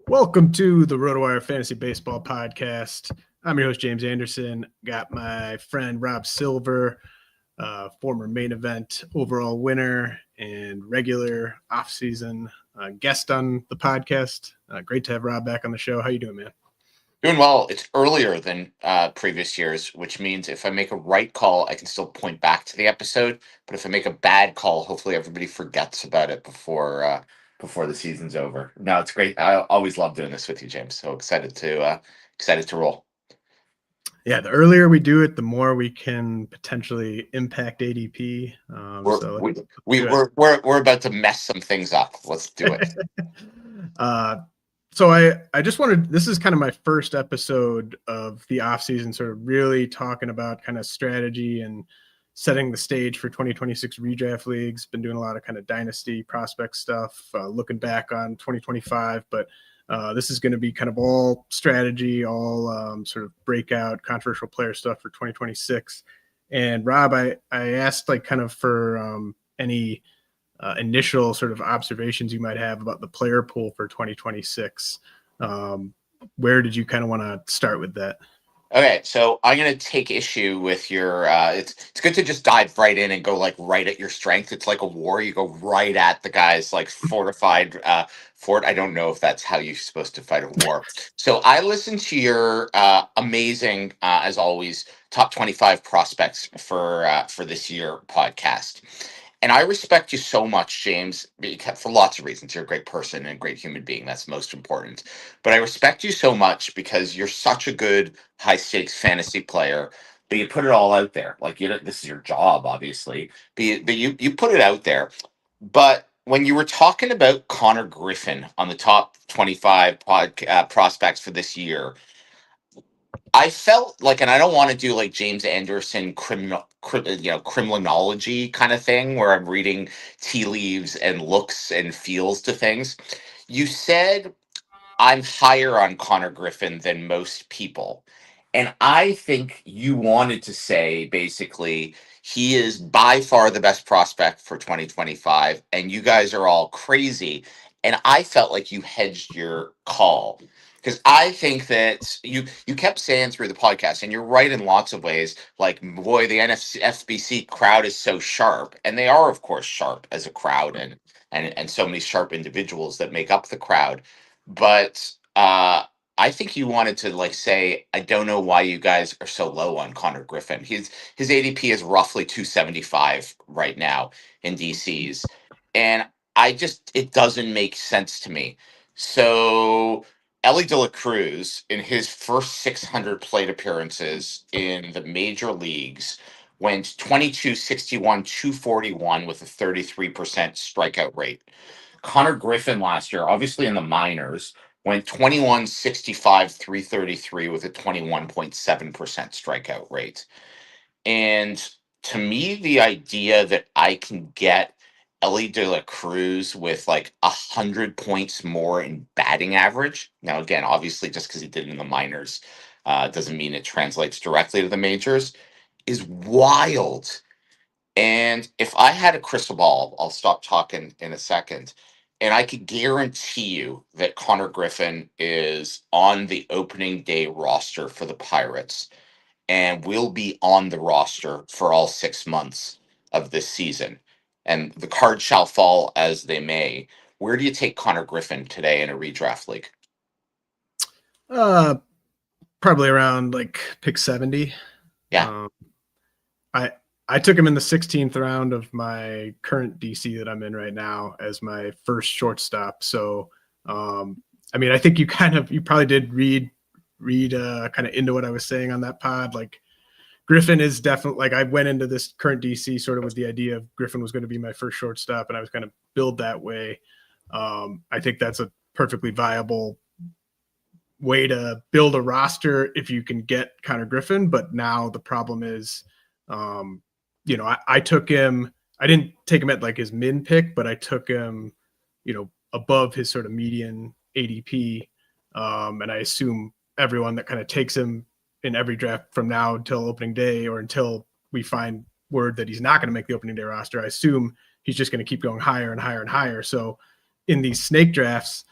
Welcome to the RotoWire Fantasy Baseball Podcast. I'm your host, James Anderson. Got my friend Rob Silver, former main event overall winner and regular off-season guest on the podcast. Great to have Rob back on the show. How you doing, man? Doing well. It's earlier than previous years, which means if I make a right call, I can still point back to the episode. But if I make a bad call, hopefully everybody forgets about it before the season's over. No, it's great. I always love doing this with you, James. So excited to roll. Yeah, the earlier we do it, the more we can potentially impact ADP. We're about to mess some things up. Let's do it. So I just wanted, this is kind of my first episode of the off season, sort of really talking about kind of strategy and setting the stage for 2026 redraft leagues. Been doing a lot of kind of dynasty prospect stuff, looking back on 2025, but this is going to be kind of all strategy, all sort of breakout controversial player stuff for 2026. And Rob, I asked like kind of for any initial sort of observations you might have about the player pool for 2026. Where did you kind of want to start with that? Okay, so I'm going to take issue with your. It's good to just dive right in and go like right at your strength. It's like a war. You go right at the guy's like fortified fort. I don't know if that's how you're supposed to fight a war. So I listened to your amazing, as always, top 25 prospects for this year podcast. And I respect you so much, James, because for lots of reasons. You're a great person and a great human being. That's most important. But I respect you so much because you're such a good high stakes fantasy player. But you put it all out there. Like this is your job, obviously. But you put it out there. But when you were talking about Konnor Griffin on the top 25 prospects for this year, I felt like, and I don't want to do like James Anderson criminology kind of thing where I'm reading tea leaves and looks and feels to things. You said I'm higher on Konnor Griffin than most people. And I think you wanted to say basically he is by far the best prospect for 2025, and you guys are all crazy. And I felt like you hedged your call because I think that you kept saying through the podcast, and you're right in lots of ways. Like, boy, the FBC crowd is so sharp, and they are, of course, sharp as a crowd, and so many sharp individuals that make up the crowd. But I think you wanted to like say, I don't know why you guys are so low on Konnor Griffin. His ADP is roughly 275 right now in DCs. And it doesn't make sense to me. So Ellie De La Cruz, in his first 600 plate appearances in the major leagues, went 22, 61, 241 with a 33% strikeout rate. Konnor Griffin last year, obviously in the minors, went 21, 65, 333 with a 21.7% strikeout rate. And to me, the idea that I can get Ellie De La Cruz with like 100 points more in batting average. Now, again, obviously, just because he did it in the minors doesn't mean it translates directly to the majors, is wild. And if I had a crystal ball, I'll stop talking in a second. And I could guarantee you that Konnor Griffin is on the opening day roster for the Pirates and will be on the roster for all 6 months of this season. And the cards shall fall as they may. Where do you take Konnor Griffin today in a redraft league? Probably around like pick 70. Yeah. I took him in the 16th round of my current DC that I'm in right now as my first shortstop. So, I mean, I think you probably did read kind of into what I was saying on that pod. Like Griffin is definitely, like, I went into this current DC sort of with the idea of Griffin was going to be my first shortstop, and I was going to build that way. I think that's a perfectly viable way to build a roster if you can get Konnor Griffin. But now the problem is, I took him. I didn't take him at like his min pick, but I took him, above his sort of median ADP. And I assume everyone that kind of takes him in every draft from now until opening day, or until we find word that he's not going to make the opening day roster, I assume he's just going to keep going higher and higher and higher. So in these snake drafts,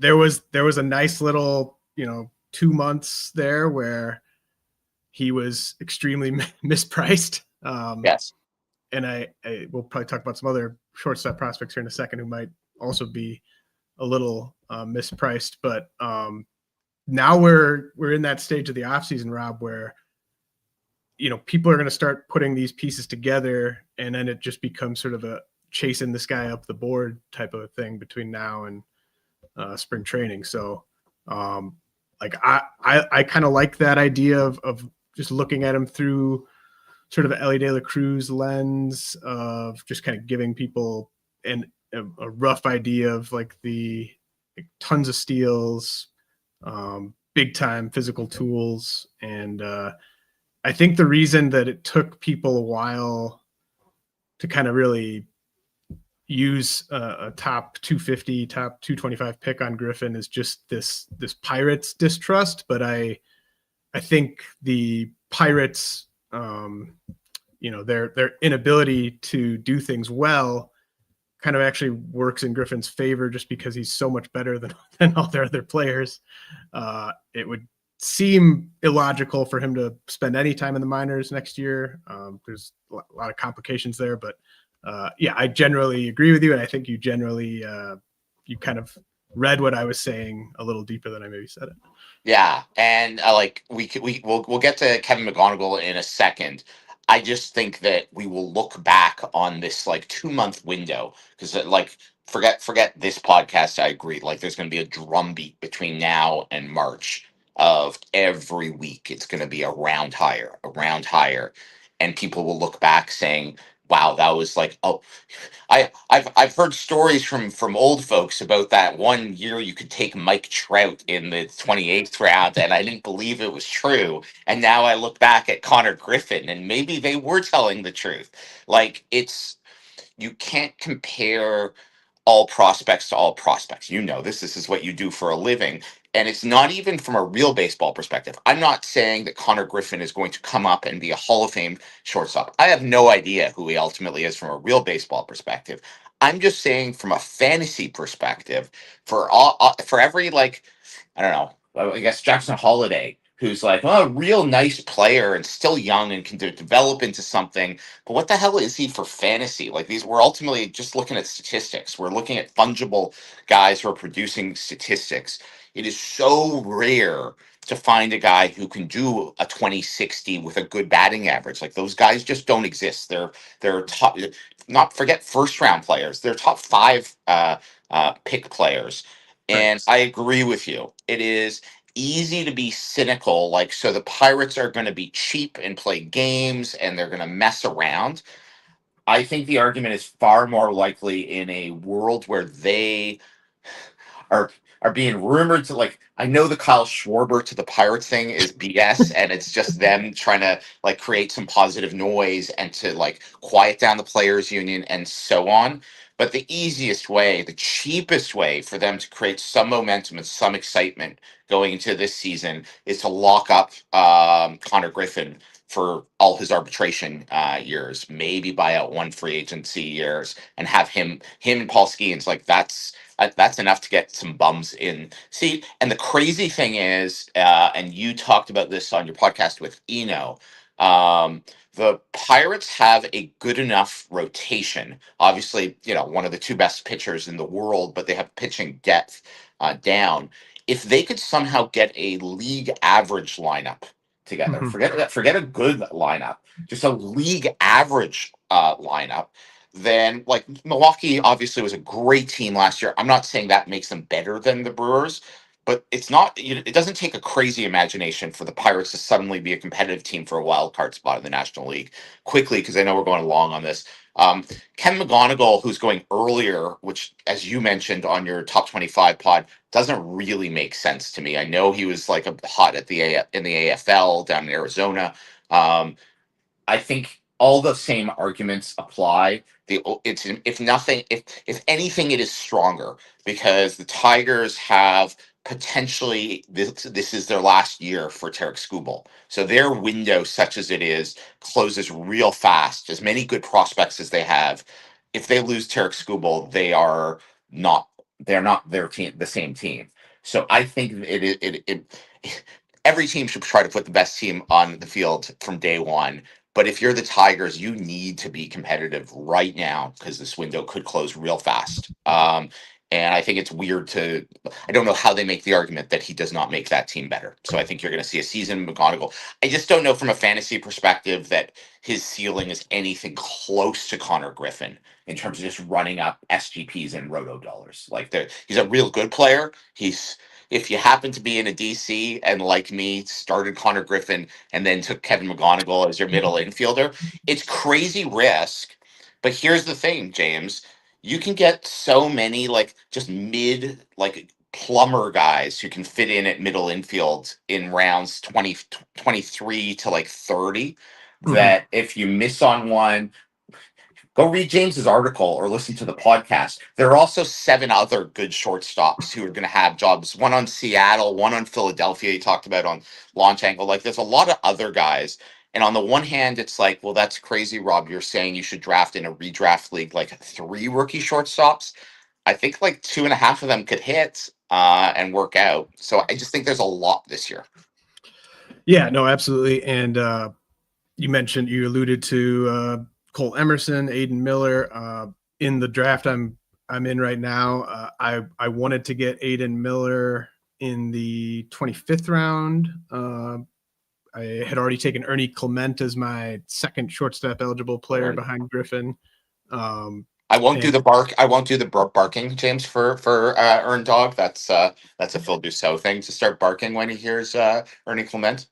there was a nice little 2 months there where he was extremely mispriced. Yes. And I will probably talk about some other shortstop prospects here in a second who might also be a little mispriced. But now we're in that stage of the offseason, Rob, where people are going to start putting these pieces together, and then it just becomes sort of a chasing this guy up the board type of a thing between now and spring training. So like I kind of like that idea of just looking at him through sort of an Ellie De La Cruz lens of just kind of giving people a rough idea of like the tons of steals, big time physical tools. And I think the reason that it took people a while to kind of really use a top 250, top 225 pick on Griffin is just this Pirates distrust. But I think the Pirates, their inability to do things well kind of actually works in Griffin's favor just because he's so much better than all their other players. It would seem illogical for him to spend any time in the minors next year. There's a lot of complications there, but I generally agree with you. And I think you generally, you kind of read what I was saying a little deeper than I maybe said it. Yeah, and we'll get to Kevin McGonigal in a second. I just think that we will look back on this like 2 month window because like forget this podcast. I agree. Like there's going to be a drumbeat between now and March of every week. It's going to be a round higher, and people will look back saying, "Wow, that was like I've heard stories from old folks about that one year you could take Mike Trout in the 28th round, and I didn't believe it was true. And now I look back at Konnor Griffin, and maybe they were telling the truth. Like you can't compare all prospects to all prospects. This is what you do for a living. And it's not even from a real baseball perspective. I'm not saying that Konnor Griffin is going to come up and be a Hall of Fame shortstop. I have no idea who he ultimately is from a real baseball perspective. I'm just saying from a fantasy perspective, for every like, I don't know, I guess Jackson Holiday, who's like, a real nice player and still young and can develop into something. But what the hell is he for fantasy? Like we're ultimately just looking at statistics. We're looking at fungible guys who are producing statistics. It is so rare to find a guy who can do a 2060 with a good batting average. Like those guys just don't exist. They're top, not forget first round players. They're top five pick players. And Right. I agree with you. It is easy to be cynical. Like, so the Pirates are going to be cheap and play games and they're going to mess around. I think the argument is far more likely in a world where they are are being rumored to like. I know the Kyle Schwarber to the Pirates thing is BS, and it's just them trying to like create some positive noise and to like quiet down the players union and so on. But the easiest way, the cheapest way for them to create some momentum and some excitement going into this season is to lock up Konnor Griffin for all his arbitration years, maybe buy out one free agency years, and have him and Paul Skeens like that's enough to get some bums in. See, and the crazy thing is, and you talked about this on your podcast with Eno, the Pirates have a good enough rotation. Obviously, one of the two best pitchers in the world, but they have pitching depth down. If they could somehow get a league average lineup together, Mm-hmm. forget a good lineup, just a league average lineup, then like Milwaukee obviously was a great team last year. I'm not saying that makes them better than the Brewers, but it's not. It doesn't take a crazy imagination for the Pirates to suddenly be a competitive team for a wild card spot in the National League quickly. Because I know we're going long on this. Ken McGonigal, who's going earlier, which as you mentioned on your top 25 pod, doesn't really make sense to me. I know he was like a hot at in the AFL down in Arizona. I think all the same arguments apply. It's if nothing, if anything, it is stronger because the Tigers have potentially this is their last year for Tarek Skubal. So their window, such as it is, closes real fast. As many good prospects as they have, if they lose Tarek Skubal, they are not they're not their team, the same team. So I think every team should try to put the best team on the field from day one. But if you're the Tigers, you need to be competitive right now because this window could close real fast. And I think it's weird to, I don't know how they make the argument that he does not make that team better. So I think you're going to see a season McGonagall. I just don't know from a fantasy perspective that his ceiling is anything close to Konnor Griffin in terms of just running up SGPs and roto dollars. Like he's a real good player. If you happen to be in a DC and like me started Konnor Griffin and then took Kevin McGonigal as your middle infielder, it's crazy risk. But here's the thing, James, you can get so many like just mid like plumber guys who can fit in at middle infield in rounds 23 to like 30 that if you miss on one, go read James's article or listen to the podcast. There are also 7 other good shortstops who are going to have jobs. One on Seattle, one on Philadelphia. You talked about on launch angle. Like there's a lot of other guys. And on the one hand, it's like, well, that's crazy, Rob. You're saying you should draft in a redraft league like 3 rookie shortstops. I think like 2.5 of them could hit and work out. So I just think there's a lot this year. Yeah, no, absolutely. And you alluded to Cole Emerson, Aiden Miller. In the draft I'm in right now, I wanted to get Aiden Miller in the 25th round. I had already taken Ernie Clement as my second shortstop eligible player behind Griffin. I won't do the barking, James, for Earn Dog. That's a Phil Dussault thing to start barking when he hears Ernie Clement.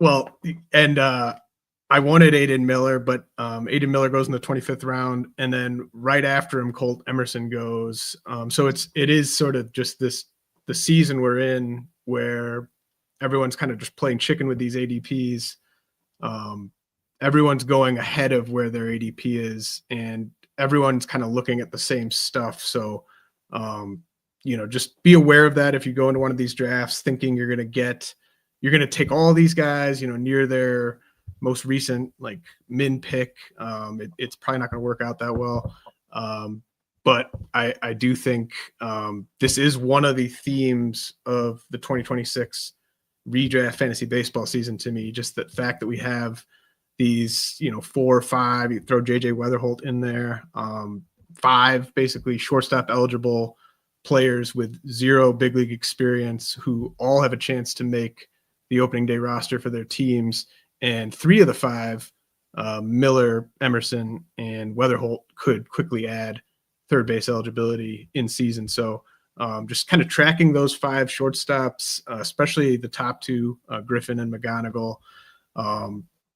Well, and I wanted Aiden Miller, but Aiden Miller goes in the 25th round, and then right after him, Colt Emerson goes. So it is sort of just the season we're in where everyone's kind of just playing chicken with these ADPs. Everyone's going ahead of where their ADP is, and everyone's kind of looking at the same stuff. So, just be aware of that if you go into one of these drafts thinking you're going to take all these guys, near their most recent like min pick. It's probably not going to work out that well. But I do think this is one of the themes of the 2026 redraft fantasy baseball season to me. Just the fact that we have these, 4 or 5, you throw JJ Weatherholt in there, 5 basically shortstop eligible players with 0 big league experience who all have a chance to make the opening day roster for their teams. And 3 of the 5, Miller, Emerson, and Weatherholt, could quickly add third base eligibility in season. So just kind of tracking those 5 shortstops, especially the top 2, Griffin and McGonigal,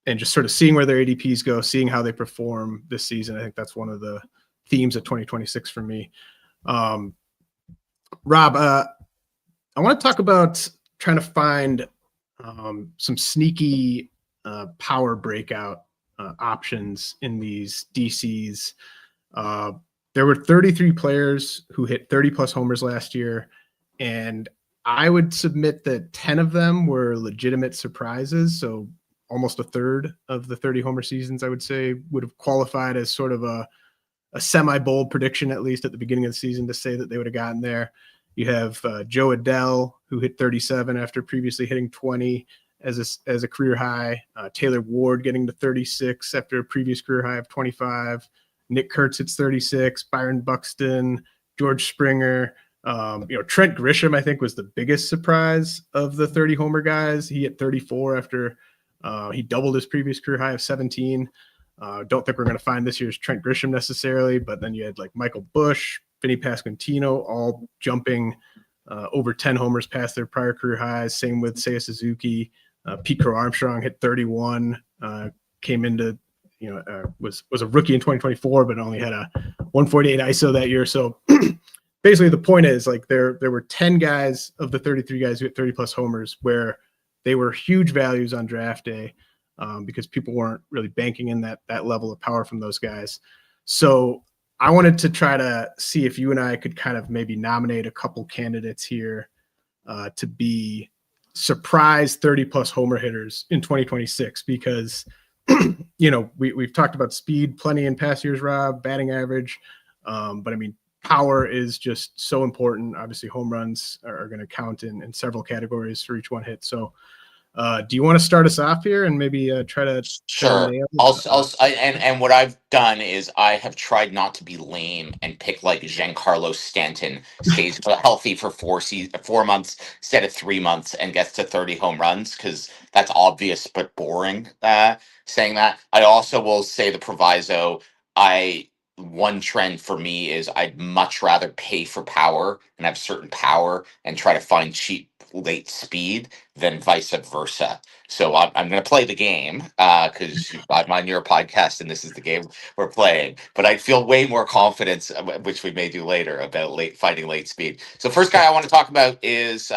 and just sort of seeing where their ADPs go, seeing how they perform this season. I think that's one of the themes of 2026 for me. Rob, I want to talk about trying to find some sneaky power breakout options in these DCs. There were 33 players who hit 30 plus homers last year, and I would submit that 10 of them were legitimate surprises. So almost a third of the 30 homer seasons, I would say, would have qualified as sort of a semi-bold prediction, at least at the beginning of the season, to say that they would have gotten there. You have Jo Adell, who hit 37 after previously hitting 20 as a career high. Taylor Ward getting to 36 after a previous career high of 25. Nick Kurtz hits 36. Byron Buxton, George Springer. Trent Grisham, I think, was the biggest surprise of the 30 homer guys. He hit 34 after he doubled his previous career high of 17. Don't think we're going to find this year's Trent Grisham necessarily, but then you had like Michael Busch, Vinny Pasquantino, all jumping over 10 homers past their prior career highs. Same with Seiya Suzuki. Pete Crow Armstrong hit 31, came into, was a rookie in 2024, but only had a 148 ISO that year. So basically the point is, like, there were 10 guys of the 33 guys who hit 30 plus homers where they were huge values on draft day, because people weren't really banking in that level of power from those guys. So I wanted to try to see if you and I could kind of maybe nominate a couple candidates here to be surprise 30 plus homer hitters in 2026, because we've talked about speed plenty in past years, Rob, batting average, but I mean, power is just so important. Obviously, home runs are going to count in several categories for each one hit. So, do you want to start us off here and maybe try to Sure. nail And what I've done is I have tried not to be lame and pick like Giancarlo Stanton stays healthy for 4 months instead of 3 months and gets to 30 home runs because that's obvious but boring. Saying that, I also will say the proviso. I One trend for me is I'd much rather pay for power and have certain power and try to find cheap late speed than vice versa. So I'm going to play the game because I'm on your podcast and this is the game we're playing. But I feel way more confidence, which we may do later, about finding late speed. So first guy I want to talk about is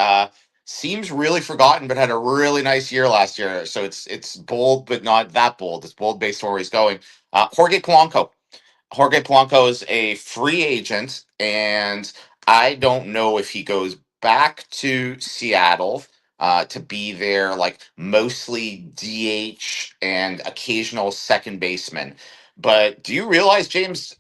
seems really forgotten, but had a really nice year last year. So it's bold, but not that bold. It's bold based on where he's going. Jorge Polanco. Jorge Polanco is a free agent, and I don't know if he goes back to Seattle to be there, like mostly DH and occasional second baseman. But do you realize, James?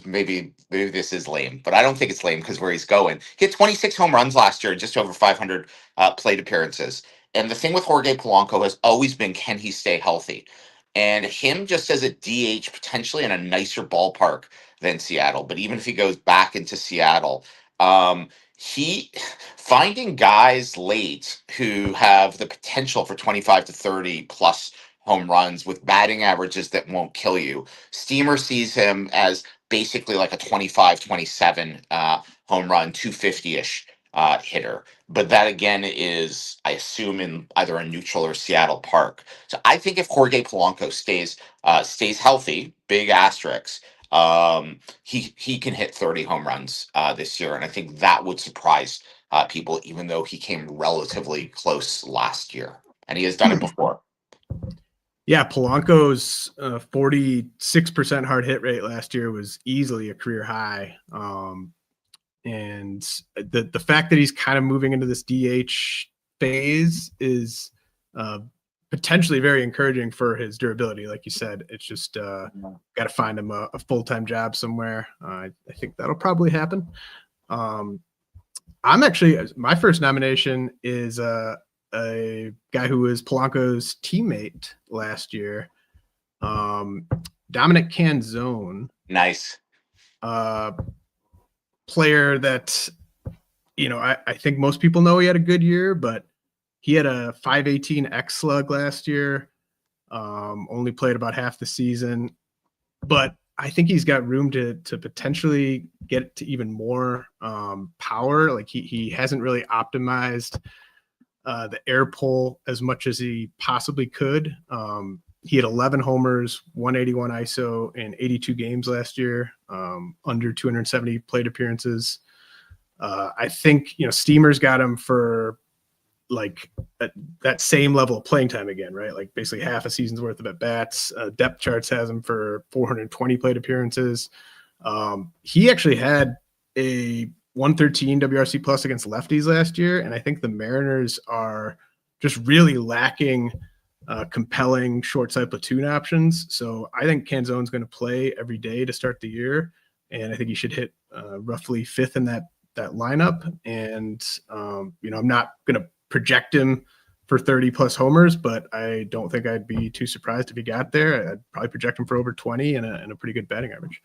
Maybe this is lame, but I don't think it's lame because where he's going, he had 26 home runs last year, just over 500 plate appearances. And the thing with Jorge Polanco has always been, can he stay healthy? And him just as a DH, potentially in a nicer ballpark than Seattle. But even if he goes back into Seattle, he finding guys late who have the potential for 25 to 30 plus home runs with batting averages that won't kill you. Steamer sees him as basically like a 25, 27 home run, 250-ish hitter. But that again is, I assume, in either a neutral or Seattle park. So I think if Jorge Polanco stays healthy, big asterisks, he can hit 30 home runs this year, and I think that would surprise people, even though he came relatively close last year, and he has done it before. Yeah, Polanco's 46% hard hit rate last year was easily a career high. And the fact that he's kind of moving into this DH phase is potentially very encouraging for his durability. Like you said, it's just got to find him a full-time job somewhere. I think that'll probably happen. I'm actually, my first nomination is a guy who was Polanco's teammate last year, Dominic Canzone. Nice. Player that, I think most people know he had a good year, but he had a 518 X slug last year. Only played about half the season, but I think he's got room to potentially get to even more power. Like he hasn't really optimized the air pull as much as he possibly could. He had 11 homers, 181 ISO in 82 games last year, under 270 plate appearances. I think, Steamer's got him for like that same level of playing time again, right? Like basically half a season's worth of at bats. Depth charts has him for 420 plate appearances. He actually had a 113 WRC plus against lefties last year, and I think the Mariners are just really lacking compelling short side platoon options. So I think Canzone's going to play every day to start the year, and I think he should hit roughly fifth in that lineup. And I'm not going to project him for 30 plus homers, but I don't think I'd be too surprised if he got there. I'd probably project him for over 20 and a pretty good batting average.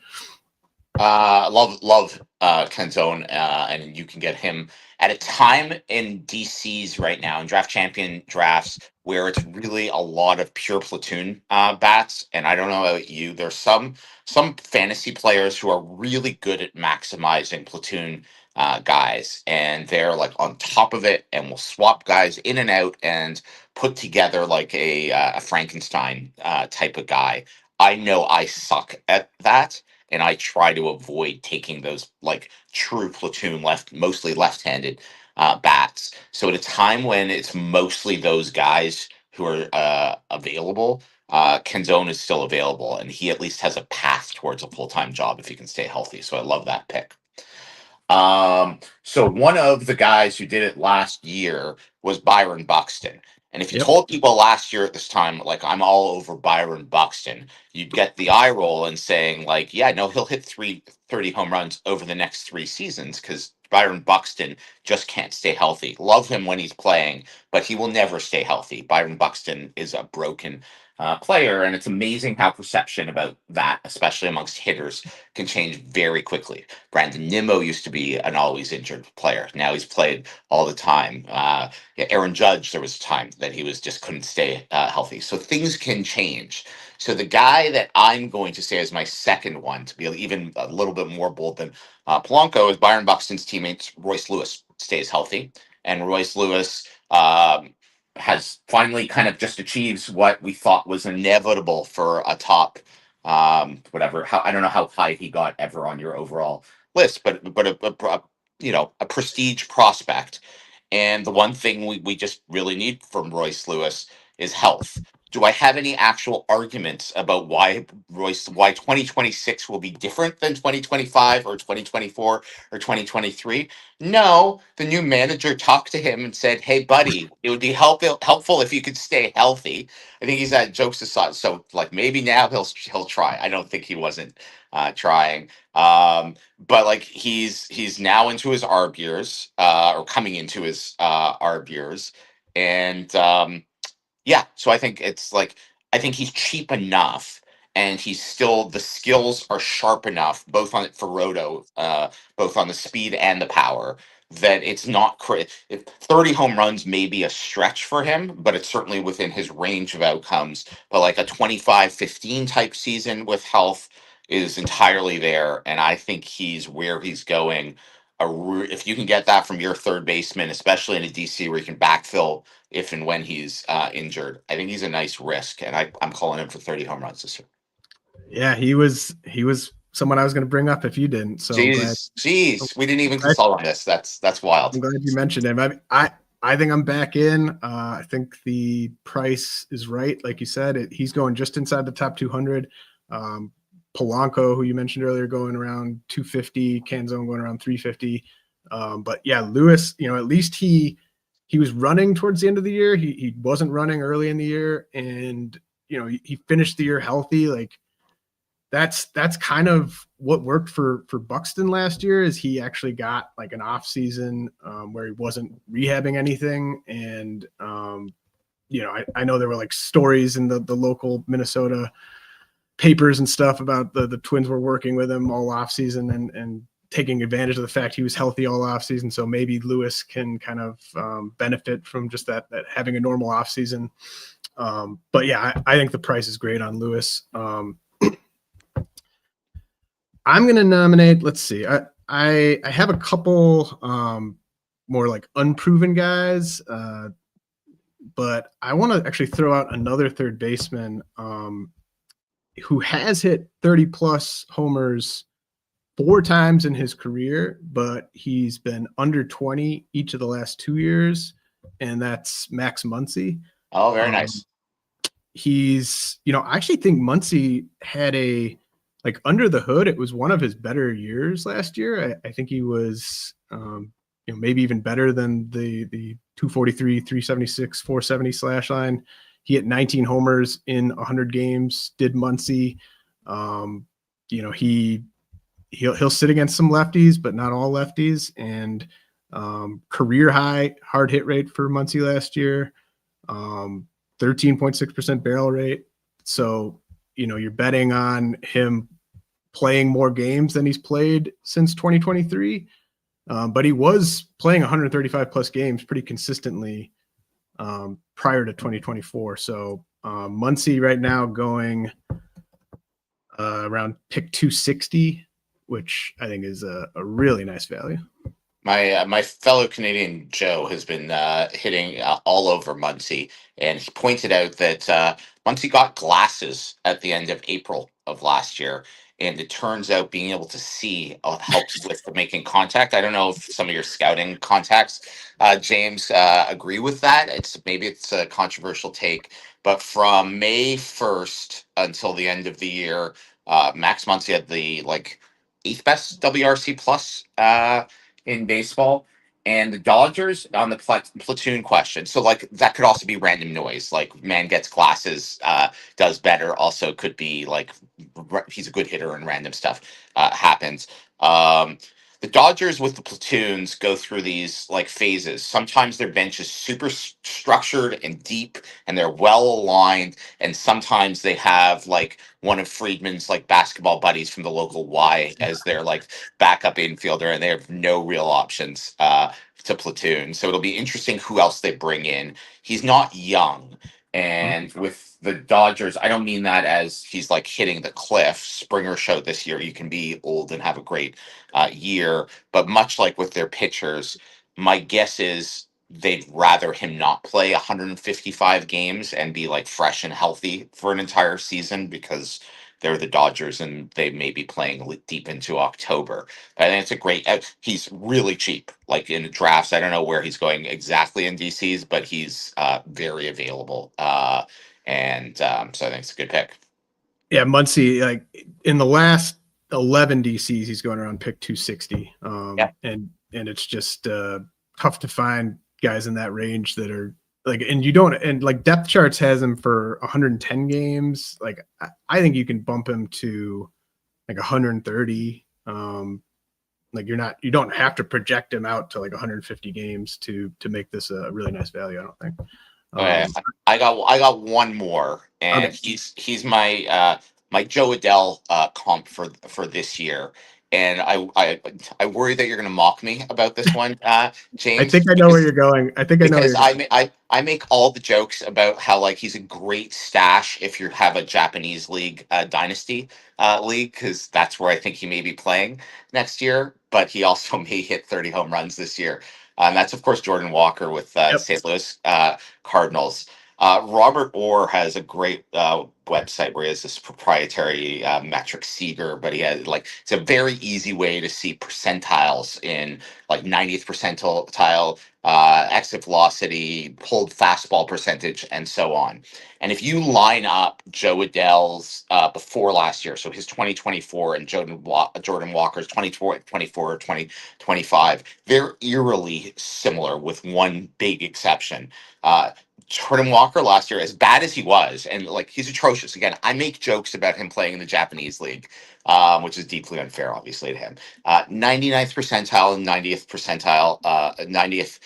Love Canzone, and you can get him at a time in DCs right now in draft champion drafts where it's really a lot of pure platoon bats. And I don't know about you, there's some fantasy players who are really good at maximizing platoon guys, and they're like on top of it, and will swap guys in and out and put together like a Frankenstein type of guy. I know I suck at that, and I try to avoid taking those like true platoon mostly left-handed bats. So at a time when it's mostly those guys who are available, Canzone is still available, and he at least has a path towards a full-time job if he can stay healthy. So I love that pick. So one of the guys who did it last year was Byron Buxton. And if you Yep. told people last year at this time, like, I'm all over Byron Buxton, you'd get the eye roll and saying, like, yeah, no, he'll hit 330 home runs over the next 3 seasons because Byron Buxton just can't stay healthy. Love him when he's playing, but he will never stay healthy. Byron Buxton is a broken player, and it's amazing how perception about that, especially amongst hitters, can change very quickly. Brandon Nimmo used to be an always injured player. Now he's played all the time. Yeah, Aaron Judge, there was a time that he was just couldn't stay healthy. So things can change. So the guy that I'm going to say is my second one, to be even a little bit more bold than Polanco, is Byron Buxton's teammate Royce Lewis stays healthy, and Royce Lewis has finally kind of just achieves what we thought was inevitable for a top whatever. How I don't know how high he got ever on your overall list, but a prestige prospect. And the one thing we just really need from Royce Lewis is health. Do I have any actual arguments about why 2026 will be different than 2025 or 2024 or 2023? No, the new manager talked to him and said, "Hey, buddy, it would be helpful if you could stay healthy." I think he's had jokes aside, so like maybe now he'll try. I don't think he wasn't trying. But like he's now into his arb years, or coming into his arb years, and yeah, so I think it's like I think he's cheap enough, and he's still the skills are sharp enough, both on for Roto, both on the speed and the power, that it's not if 30 home runs may be a stretch for him, but it's certainly within his range of outcomes. But like a 25-15 type season with health is entirely there, and I think he's where he's going. If you can get that from your third baseman, especially in a DC where you can backfill if and when he's injured. I think he's a nice risk, and I'm calling him for 30 home runs this year. Yeah, he was someone I was going to bring up if you didn't. So I'm glad. Jeez, we didn't even consult on this. That's wild. I'm glad you mentioned him. I think I'm back in. I think the price is right, like you said. He's going just inside the top 200. Polanco, who you mentioned earlier, going around 250. Canzone going around 350. But yeah, Lewis, at least he was running towards the end of the year. He wasn't running early in the year, and he finished the year healthy. Like that's kind of what worked for Buxton last year. Is he actually got like an off season where he wasn't rehabbing anything, and I know there were like stories in the local Minnesota papers and stuff about the Twins were working with him all off season and taking advantage of the fact he was healthy all off season. So maybe Lewis can kind of benefit from just that having a normal off season. But yeah, I think the price is great on Lewis. I'm going to nominate, let's see. I have a couple more like unproven guys, but I want to actually throw out another third baseman who has hit 30 plus homers 4 times in his career, but he's been under 20 each of the last 2 years, and that's Max Muncy. Oh, very nice. He's, I actually think Muncy had under the hood, it was one of his better years last year. I think he was, maybe even better than the 243, 376, 470 slash line. He hit 19 homers in 100 games. Did Muncy? He'll sit against some lefties, but not all lefties. And career high hard hit rate for Muncy last year. 13.6% barrel rate. So you're betting on him playing more games than he's played since 2023. But he was playing 135 plus games pretty consistently prior to 2024. So Muncy right now going around pick 260, which I think is a really nice value. My fellow Canadian Joe has been hitting all over Muncy, and he pointed out that Muncy got glasses at the end of April of last year, and it turns out being able to see helps with making contact. I don't know if some of your scouting contacts, James, agree with that. Maybe it's a controversial take, but from May 1st until the end of the year, Max Muncy had the 8th best WRC plus in baseball, And the Dodgers on the platoon question. So, like, that could also be random noise. Like, man gets glasses, does better. Also, could be like he's a good hitter and random stuff happens. Um, the Dodgers with the platoons go through these like phases. Sometimes their bench is super structured and deep and they're well aligned. And sometimes they have like one of Friedman's like basketball buddies from the local Y as their like backup infielder, and they have no real options to platoon. So it'll be interesting who else they bring in. He's not young. And with the Dodgers, I don't mean that as he's like hitting the cliff. Springer showed this year you can be old and have a great year. But much like with their pitchers, my guess is they'd rather him not play 155 games and be like fresh and healthy for an entire season because they're the Dodgers and they may be playing deep into October. I think it's a great. He's really cheap. Like in the drafts, I don't know where he's going exactly in DCs, but he's very available. So I think it's a good pick. Yeah, Muncy, like in the last 11 DCs, he's going around pick 260. Yeah. And it's just tough to find guys in that range that are like, and you don't, and like depth charts has him for 110 games. Like, I think you can bump him to like 130. Like you don't have to project him out to like 150 games to make this a really nice value. I don't think. Okay, I got one more, and Okay. he's my Jo Adell comp for this year, and I worry that you're going to mock me about this one, I James, think I know where you're going. I think I know where because you're going. I make all the jokes about how like he's a great stash if you have a Japanese league dynasty league, because that's where I think he may be playing next year, but he also may hit 30 home runs this year. And that's of course Jordan Walker with Yep. St. Louis Cardinals. Robert Orr has a great website where he has this proprietary metric Seeger, but he has like it's a very easy way to see percentiles in like 90th percentile, exit velocity, pulled fastball percentage, and so on. And if you line up Jo Adell's before last year, so his 2024 and Jordan Walker's 2024 or 2025, they're eerily similar with one big exception. Jordan Walker last year, as bad as he was, and like he's atrocious. Again, I make jokes about him playing in the Japanese league, which is deeply unfair, obviously, to him. 99th percentile and 90th percentile, 90th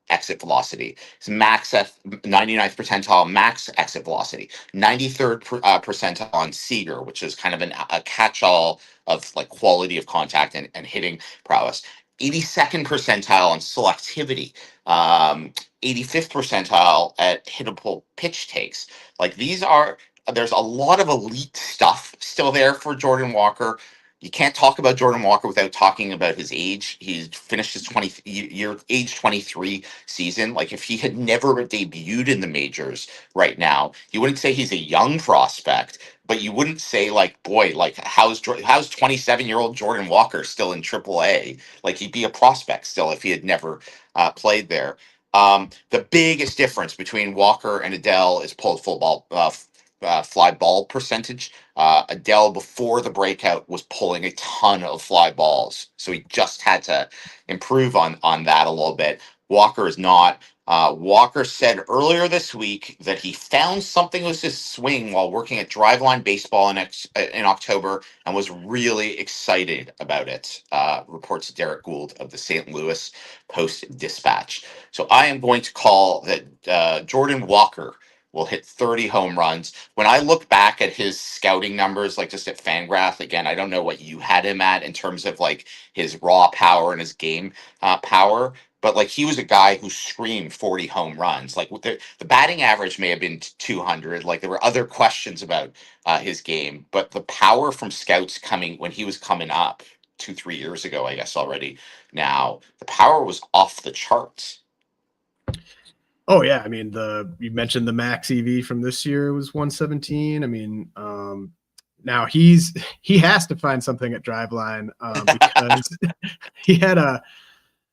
exit velocity. His 99th percentile max exit velocity. 93rd percentile on Seager, which is kind of a catch-all of like quality of contact and hitting prowess. 82nd percentile on selectivity. 85th percentile at hittable pitch takes. Like there's a lot of elite stuff still there for Jordan Walker. You can't talk about Jordan Walker without talking about his age. He's finished his age 23 season. Like if he had never debuted in the majors right now, you wouldn't say he's a young prospect, but you wouldn't say like, boy, like how's 27-year-old Jordan Walker still in AAA? Like he'd be a prospect still if he had never played there. The biggest difference between Walker and Adell is pulled full ball, fly ball percentage. Adell before the breakout was pulling a ton of fly balls, so he just had to improve on that a little bit. Walker is not. Walker said earlier this week that he found something with his swing while working at Driveline Baseball in October and was really excited about it. Reports Derek Gould of the St. Louis Post-Dispatch. So I am going to call that Jordan Walker will hit 30 home runs. When I look back at his scouting numbers, like just at Fangraph, again, I don't know what you had him at in terms of like his raw power and his game power, but like he was a guy who screamed 40 home runs. Like the batting average may have been 200. Like there were other questions about his game, but the power from scouts coming when he was coming up 2-3 years ago, I guess already now, the power was off the charts. Oh yeah, I mean you mentioned the max EV from this year was 117. I mean, now he has to find something at Driveline because he had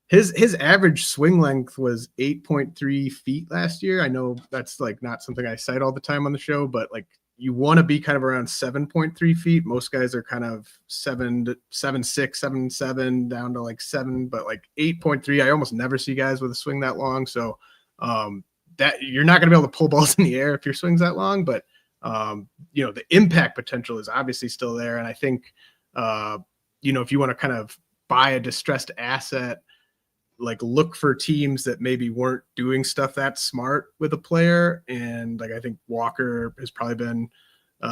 his average swing length was 8.3 feet last year. I know that's like not something I cite all the time on the show, but like you want to be kind of around 7.3 feet. Most guys are kind of 7 6, 7 7 down to like 7, but like 8.3. I almost never see guys with a swing that long. So that you're not going to be able to pull balls in the air if your swing's that long, but the impact potential is obviously still there. And I think, if you want to kind of buy a distressed asset, like look for teams that maybe weren't doing stuff that smart with a player. And like, I think Walker has probably been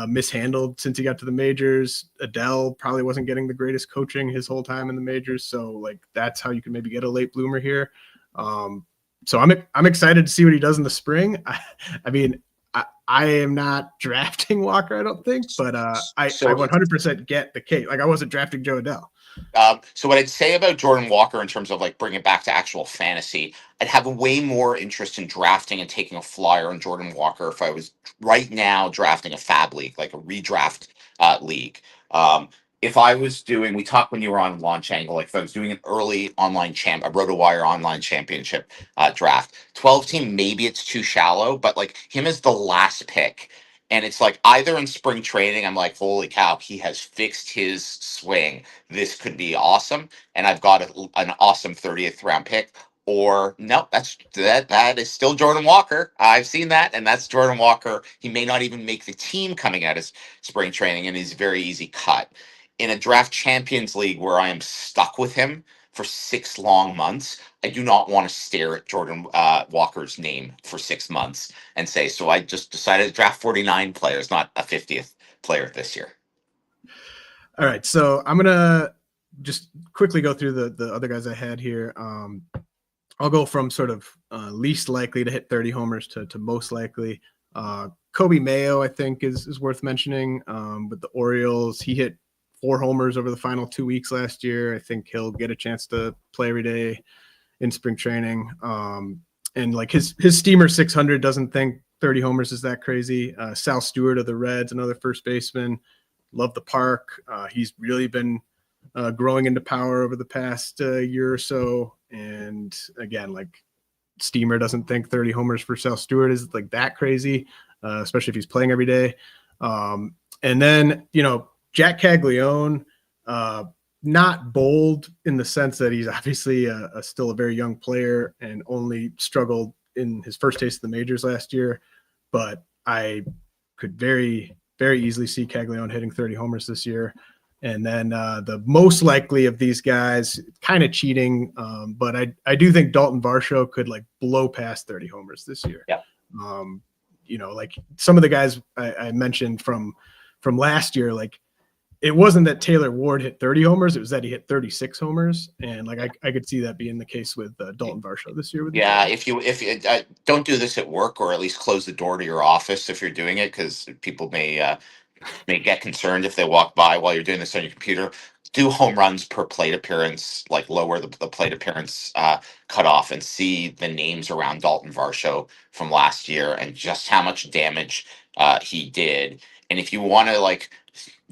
mishandled since he got to the majors. Adell probably wasn't getting the greatest coaching his whole time in the majors. So like, that's how you can maybe get a late bloomer here. So I'm excited to see what he does in the spring. I am not drafting Walker, I don't think, but I 100% get the case. Like I wasn't drafting Jo Adell. So what I'd say about Jordan Walker in terms of like bringing it back to actual fantasy, I'd have a way more interest in drafting and taking a flyer on Jordan Walker if I was right now drafting a fab league, like a redraft league. If I was doing, we talked when you were on Launch Angle, like if I was doing an early online a RotoWire online championship draft, 12 team, maybe it's too shallow, but like him as the last pick. And it's like either in spring training, I'm like, holy cow, he has fixed his swing. This could be awesome. And I've got an awesome 30th round pick. Or no, that is still Jordan Walker. I've seen that, and that's Jordan Walker. He may not even make the team coming out of spring training, and he's a very easy cut. In a draft champions league where I am stuck with him for 6 long months, I do not want to stare at Jordan Walker's name for 6 months and say, so I just decided to draft 49 players, not a 50th player this year. All right. So I'm going to just quickly go through the other guys I had here. I'll go from sort of least likely to hit 30 homers to most likely. Kobe Mayo, I think, is worth mentioning. With the Orioles, he hit 4 homers over the final 2 weeks last year. I think he'll get a chance to play every day in spring training. And like his Steamer 600 doesn't think 30 homers is that crazy. Sal Stewart of the Reds, another first baseman. Love the park. He's really been growing into power over the past year or so. And again, like Steamer doesn't think 30 homers for Sal Stewart is like that crazy, especially if he's playing every day. And then, Jack Caglione, not bold in the sense that he's obviously still a very young player and only struggled in his first taste of the majors last year. But I could very, very easily see Caglione hitting 30 homers this year. And then the most likely of these guys, kind of cheating, but I do think Dalton Varsho could like blow past 30 homers this year. Yeah. Like some of the guys I mentioned from last year, like it wasn't that Taylor Ward hit 30 homers, it was that he hit 36 homers, and like I could see that being the case with Dalton Varsho this year. If you don't do this at work, or at least close the door to your office if you're doing it, because people may get concerned if they walk by while you're doing this on your computer. Do home runs per plate appearance, like lower the plate appearance cutoff, and see the names around Dalton Varsho from last year and just how much damage he did. And if you want to like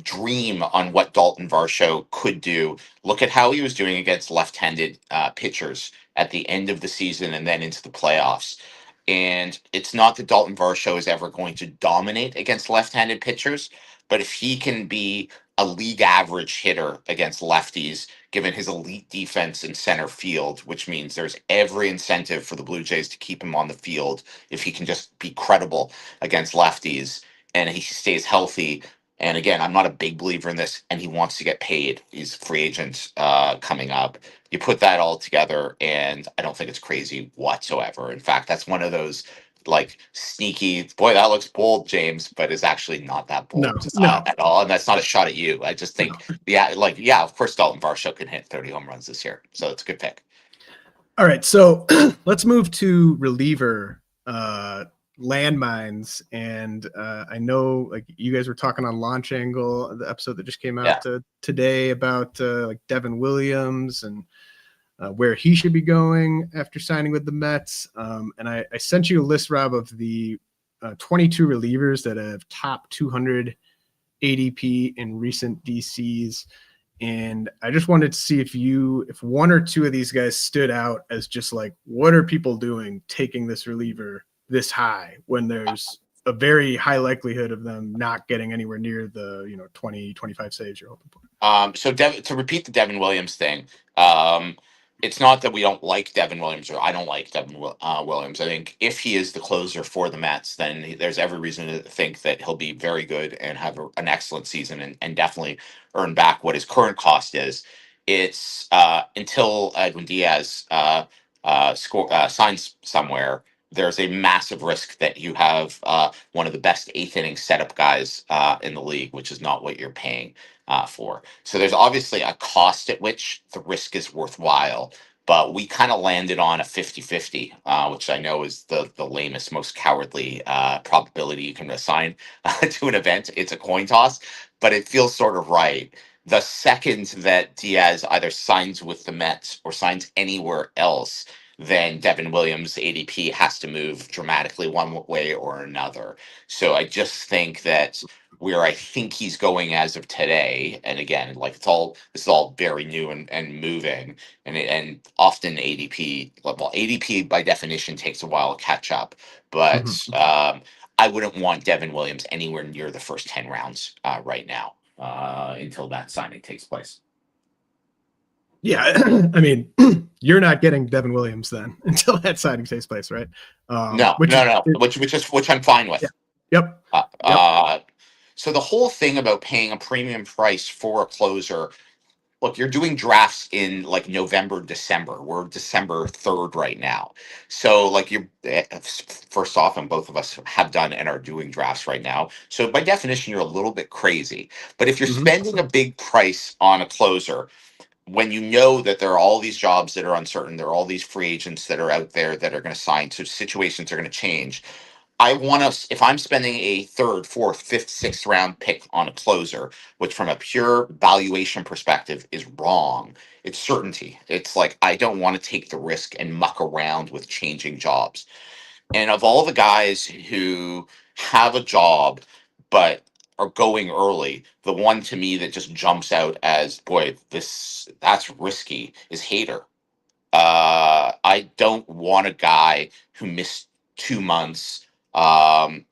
dream on what Dalton Varsho could do, look at how he was doing against left-handed pitchers at the end of the season and then into the playoffs. And it's not that Dalton Varsho is ever going to dominate against left-handed pitchers, but if he can be a league average hitter against lefties, given his elite defense in center field, which means there's every incentive for the Blue Jays to keep him on the field if he can just be credible against lefties and he stays healthy. And again, I'm not a big believer in this, and he wants to get paid. He's a free agent coming up. You put that all together, and I don't think it's crazy whatsoever. In fact, that's one of those like sneaky, boy, that looks bold, James, but is actually not that bold at all. And that's not a shot at you. I just think, of course, Dalton Varsho can hit 30 home runs this year. So it's a good pick. All right, so let's move to reliever landmines. And I know like you guys were talking on Launch Angle, the episode that just came out today about like Devin Williams and where he should be going after signing with the Mets. And I sent you a list, Rob, of the 22 relievers that have top 200 ADP in recent DCs. And I just wanted to see if one or two of these guys stood out as just like, what are people doing taking this reliever this high when there's a very high likelihood of them not getting anywhere near the 20, 25 saves you're hoping for. So to repeat the Devin Williams thing, um, it's not that we don't like Devin Williams or I don't like Williams. I think if he is the closer for the Mets, then there's every reason to think that he'll be very good and have an excellent season and definitely earn back what his current cost is. It's until Edwin Diaz signs somewhere. There's a massive risk that you have one of the best eighth inning setup guys in the league, which is not what you're paying for. So there's obviously a cost at which the risk is worthwhile, but we kind of landed on a 50-50, which I know is the lamest, most cowardly probability you can assign to an event. It's a coin toss, but it feels sort of right. The second that Diaz either signs with the Mets or signs anywhere else, then Devin Williams' ADP has to move dramatically one way or another. So I just think that where I think he's going as of today, and again, like this is all very new and moving, and often ADP, well, ADP by definition takes a while to catch up, but I wouldn't want Devin Williams anywhere near the first 10 rounds right now until that signing takes place. Yeah, I mean, you're not getting Devin Williams then until that signing takes place, right? Which I'm fine with. Yeah. Yep. So the whole thing about paying a premium price for a closer, look, you're doing drafts in like November, December. We're December 3rd right now. So like first off, and both of us have done and are doing drafts right now. So by definition, you're a little bit crazy. But if you're spending a big price on a closer, when you know that there are all these jobs that are uncertain, there are all these free agents that are out there that are going to sign, so situations are going to change. I want to, if I'm spending a third, fourth, fifth, sixth round pick on a closer, which from a pure valuation perspective is wrong, it's certainty. It's like, I don't want to take the risk and muck around with changing jobs. And of all the guys who have a job, but are going early, the one to me that just jumps out as, boy, that's risky is Hader. I don't want a guy who missed 2 months and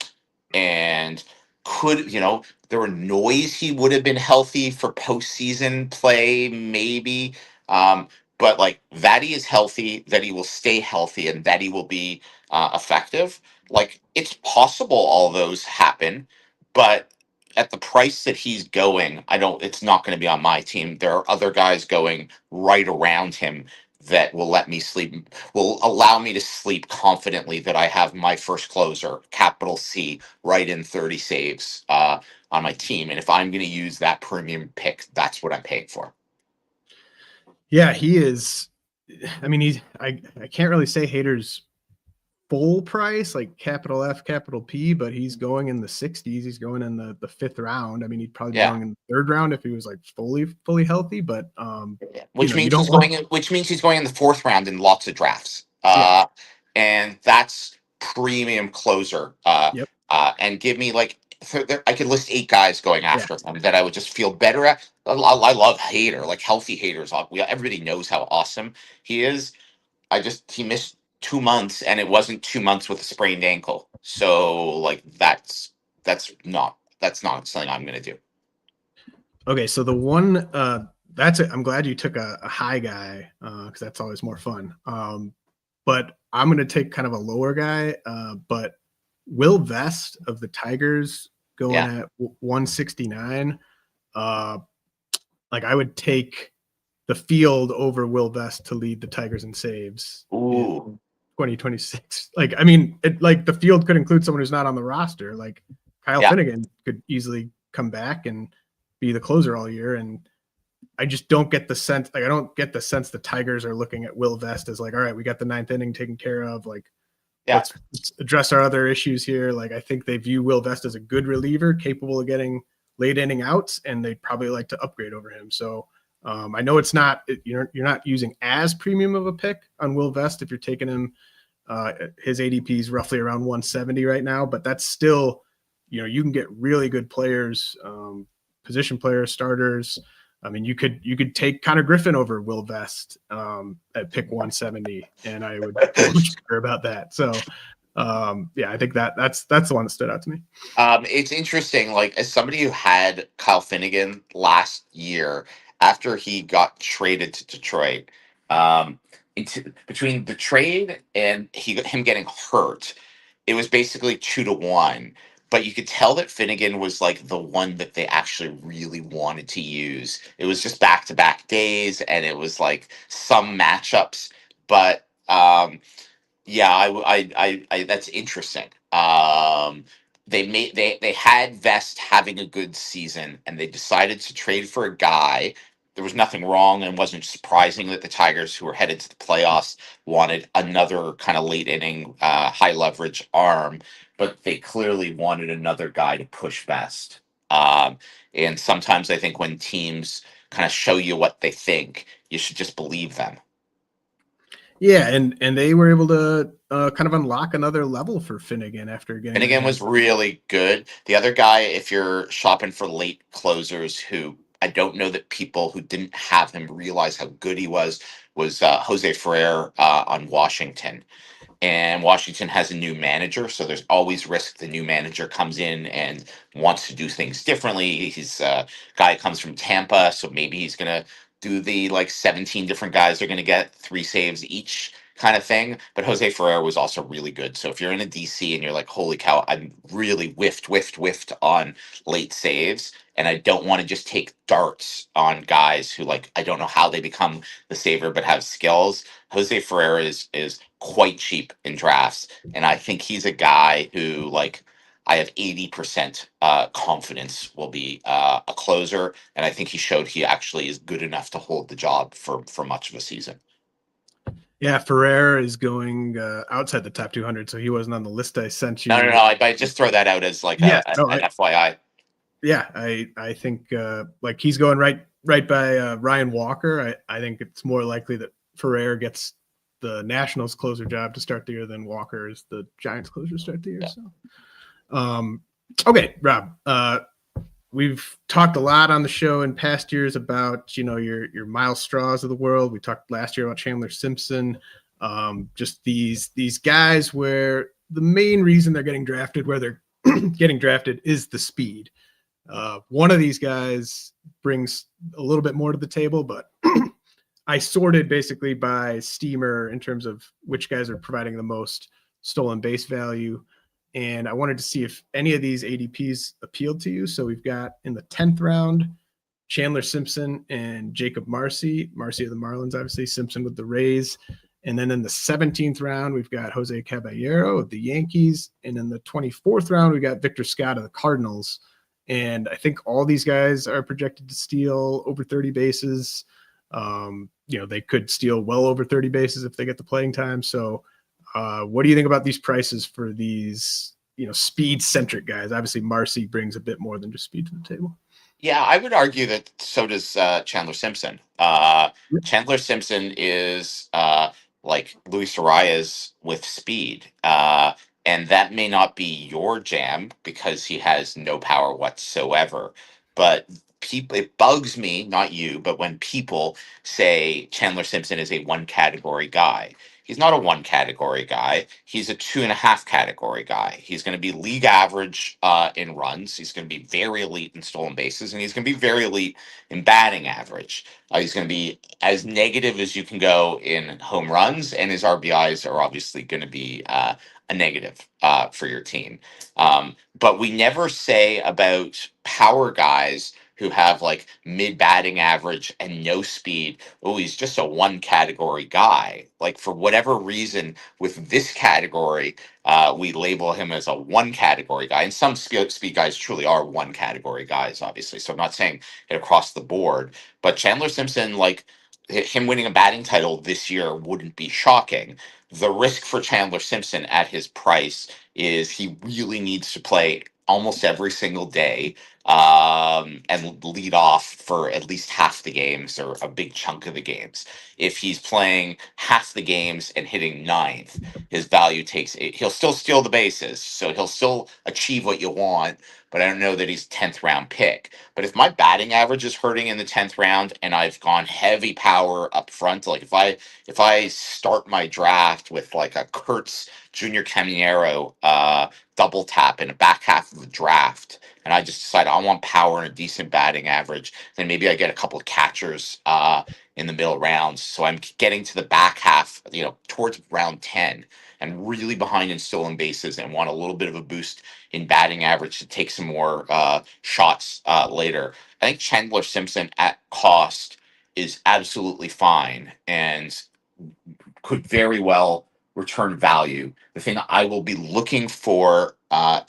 there were noise he would have been healthy for postseason play, maybe. But like that he is healthy, that he will stay healthy, and that he will be effective. Like it's possible all those happen, but at the price that he's going, it's not going to be on my team. There are other guys going right around him that will allow me to sleep confidently that I have my first closer, capital C, right in 30 saves on my team. And if I'm going to use that premium pick, that's what I'm paying for. Yeah, he is. I mean, I can't really say Hader's full price, like capital F, capital P, but he's going in the 60s. He's going in the fifth round. I mean, he'd probably be going in the third round if he was like fully healthy, but which means he's going in the fourth round in lots of drafts. And that's premium closer. And give me like I could list 8 guys going after him that I would just feel better at. I love Hader, like healthy Hader's. Everybody knows how awesome he is. He missed 2 months, and it wasn't 2 months with a sprained ankle. So like that's not something I'm going to do. Okay, so the one I'm glad you took a high guy because that's always more fun. But I'm going to take kind of a lower guy. But Will Vest of the Tigers going at 169. Like I would take the field over Will Vest to lead the Tigers in saves. Ooh. 2026. Like, I mean, like the field could include someone who's not on the roster. Like Kyle Finnegan could easily come back and be the closer all year. And I just don't get the sense, like, I don't get the sense the Tigers are looking at Will Vest as like, all right, we got the 9th inning taken care of. Like, let's address our other issues here. Like, I think they view Will Vest as a good reliever, capable of getting late inning outs, and they'd probably like to upgrade over him. So I know you're not using as premium of a pick on Will Vest if you're taking him. His ADP is roughly around 170 right now, but that's still, you can get really good players, position players, starters. I mean, you could take Konnor Griffin over Will Vest at pick 170, and I would feel much better about that. So Yeah, I think that's the one that stood out to me. It's interesting, like as somebody who had Kyle Finnegan last year after he got traded to Detroit, between the trade and him getting hurt, it was basically 2-1. But you could tell that Finnegan was like the one that they actually really wanted to use. It was just back to back days, and it was like some matchups. But yeah, that's interesting. They had Vest having a good season, and they decided to trade for a guy. There was nothing wrong, and wasn't surprising that the Tigers, who were headed to the playoffs, wanted another kind of late inning, high leverage arm. But they clearly wanted another guy to push Vest. And sometimes I think when teams kind of show you what they think, you should just believe them. Yeah, and they were able to kind of unlock another level for Finnegan after getting their Finnegan was hands. really good. The other guy, if you're shopping for late closers, who I don't know that people who didn't have him realize how good he was Jose Ferrer on Washington. And Washington has a new manager, so there's always risk the new manager comes in and wants to do things differently. He's a guy that comes from Tampa, so maybe he's gonna do the like 17 different guys are gonna get 3 saves each kind of thing. But Jose Ferrer was also really good. So if you're in a DC and you're like, holy cow, I'm really whiffed on late saves, and I don't want to just take darts on guys who like I don't know how they become the saver but have skills. Jose Ferrer is quite cheap in drafts, and I think he's a guy who like I have 80% confidence will be a closer, and I think he showed he actually is good enough to hold the job for much of a season. Yeah, Ferrer is going outside the top 200, so he wasn't on the list I sent you. No. I just throw that out as like an FYI. Yeah, I think like he's going right by Ryan Walker. I think it's more likely that Ferrer gets the Nationals closer job to start the year than Walker is the Giants closer to start the year. Yeah. So, okay, Rob, we've talked a lot on the show in past years about your Miles Straws of the world. We talked last year about Chandler Simpson. Just these guys where the main reason they're getting drafted, where they're getting drafted, is the speed. One of these guys brings a little bit more to the table, but I sorted basically by steamer in terms of which guys are providing the most stolen base value. And I wanted to see if any of these ADPs appealed to you. So we've got in the 10th round, Chandler Simpson and Jakob Marsee. Marsee of the Marlins, obviously, Simpson with the Rays. And then in the 17th round, we've got Jose Caballero of the Yankees. And in the 24th round, we got Victor Scott of the Cardinals. And I think all these guys are projected to steal over 30 bases. They could steal well over 30 bases if they get the playing time. So what do you think about these prices for these, speed centric guys? Obviously, Marsee brings a bit more than just speed to the table. Yeah, I would argue that so does Chandler Simpson. Chandler Simpson is like Luis Arias with speed. And that may not be your jam because he has no power whatsoever. But people, it bugs me, not you, but when people say Chandler Simpson is a one category guy. He's not a one category guy. He's a 2.5 category guy. He's going to be league average in runs. He's going to be very elite in stolen bases, and he's going to be very elite in batting average. He's going to be as negative as you can go in home runs, and his RBIs are obviously going to be a negative for your team. But we never say about power guys who have like mid batting average and no speed, oh, he's just a one category guy. Like for whatever reason, with this category, we label him as a one category guy. And some speed guys truly are one category guys, obviously. So I'm not saying it across the board, but Chandler Simpson, like him winning a batting title this year wouldn't be shocking. The risk for Chandler Simpson at his price is he really needs to play almost every single day and lead off for at least half the games or a big chunk of the games. If he's playing half the games and hitting ninth, his value takes it. He'll still steal the bases, so he'll still achieve what you want. But I don't know that he's 10th round pick. But if my batting average is hurting in the 10th round and I've gone heavy power up front, like if I start my draft with like a Kurtz Junior Caminero double tap in the back half of the draft, and I just decide I want power and a decent batting average, then maybe I get a couple of catchers in the middle rounds. So I'm getting to the back half, towards round 10, and really behind in stolen bases and want a little bit of a boost in batting average to take some more shots later. I think Chandler Simpson at cost is absolutely fine and could very well return value. The thing I will be looking for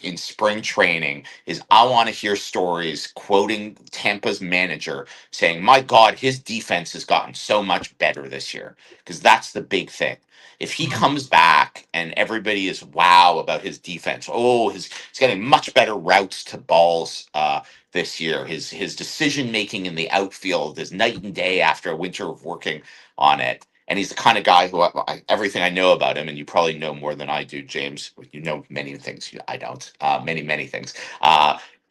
in spring training is I want to hear stories quoting Tampa's manager saying, "My God, his defense has gotten so much better this year," because that's the big thing. If he comes back and everybody is wow about his defense, he's getting much better routes to balls this year. His decision making in the outfield is night and day after a winter of working on it. And he's the kind of guy who everything I know about him, and you probably know more than I do, James. You know many things I don't. Many things.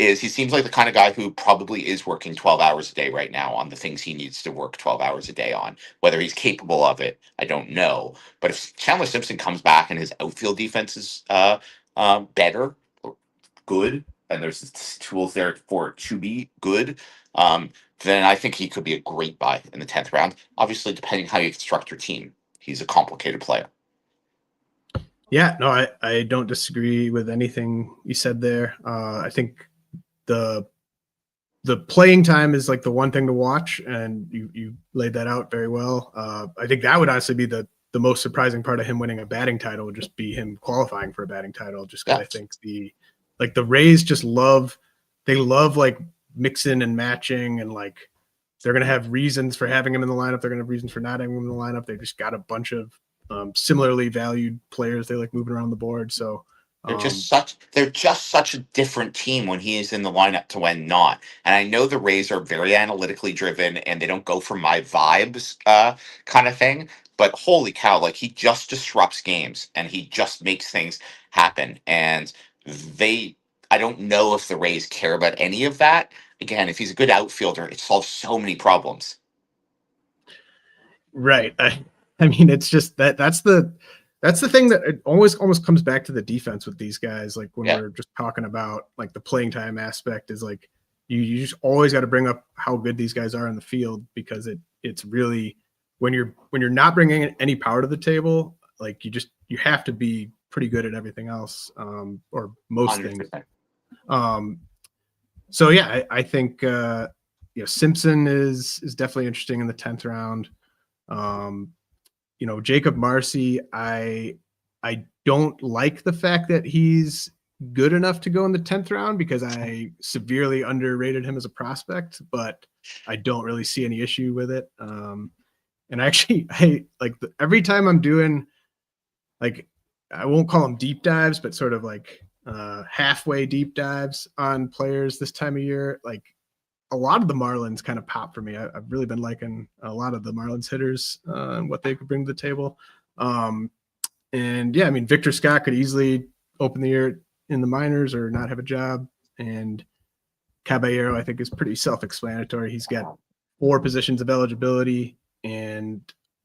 Is he seems like the kind of guy who probably is working 12 hours a day right now on the things he needs to work 12 hours a day on. Whether he's capable of it, I don't know. But if Chandler Simpson comes back and his outfield defense is better, good, and there's tools there for it to be good, then I think he could be a great buy in the 10th round. Obviously, depending how you construct your team, he's a complicated player. Yeah, no, I don't disagree with anything you said there. I think the playing time is like the one thing to watch, and you laid that out very well. I think that would honestly be the most surprising part of him winning a batting title would just be him qualifying for a batting title, just because I think the Rays just love like mixing and matching, and like they're going to have reasons for having him in the lineup. They're going to have reasons for not having him in the lineup. They just got a bunch of similarly valued players they like moving around the board. So they're just such a different team when he is in the lineup to when not. And I know the Rays are very analytically driven and they don't go for my vibes kind of thing. But holy cow, like he just disrupts games and he just makes things happen. And I don't know if the Rays care about any of that. Again, if he's a good outfielder, it solves so many problems. Right. I mean, it's just that's the thing that it almost comes back to the defense with these guys. Like when we're just talking about like the playing time aspect is like you just always got to bring up how good these guys are in the field, because it's really when you're not bringing any power to the table, like you have to be pretty good at everything else, or most 100%. things. So yeah, I think Simpson is definitely interesting in the 10th round. Jakob Marsee, I don't like the fact that he's good enough to go in the 10th round, because I severely underrated him as a prospect, but I don't really see any issue with it. And actually, every time I'm doing, like, I won't call them deep dives, but sort of like halfway deep dives on players this time of year, like a lot of the Marlins kind of pop for me. I've really been liking a lot of the Marlins hitters and what they could bring to the table. And yeah, I mean, Victor Scott could easily open the year in the minors or not have a job. And Caballero, I think, is pretty self-explanatory. He's got 4 positions of eligibility and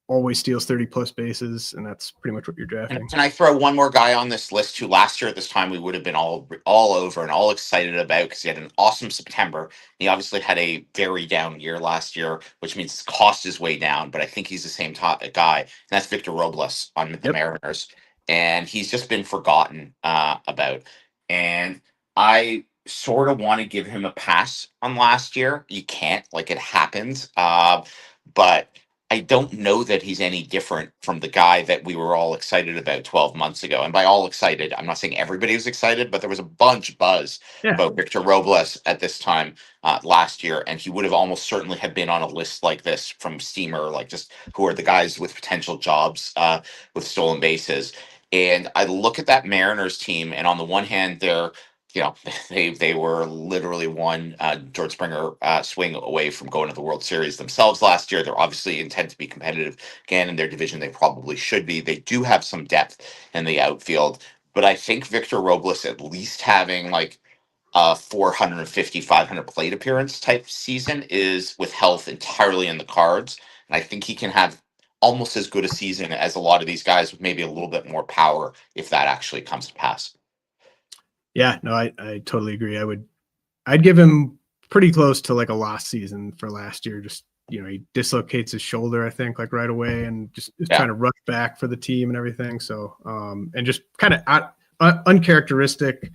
always steals 30 plus bases, and that's pretty much what you're drafting. Can I throw one more guy on this list who last year at this time we would have been all over and all excited about because he had an awesome September. He obviously had a very down year last year, which means his cost is way down, but I think he's the same guy, and that's Victor Robles on the Mariners. And he's just been forgotten about. And I sort of want to give him a pass on last year. You can't, like, it happens. But I don't know that he's any different from the guy that we were all excited about 12 months ago. And by all excited, I'm not saying everybody was excited, but there was a bunch of buzz about Victor Robles at this time last year. And he would have almost certainly have been on a list like this from Steamer, like just who are the guys with potential jobs with stolen bases. And I look at that Mariners team, and on the one hand, they're you know, they were literally one George Springer swing away from going to the World Series themselves last year. They're obviously intent to be competitive again in their division. They probably should be. They do have some depth in the outfield, but I think Victor Robles at least having like a 450, 500 plate appearance type season is with health entirely in the cards. And I think he can have almost as good a season as a lot of these guys with maybe a little bit more power if that actually comes to pass. Yeah, no, I totally agree. I'd give him pretty close to like a lost season for last year. Just, he dislocates his shoulder, I think, like right away, and just is trying to rush back for the team and everything. So, and just kind of uncharacteristic,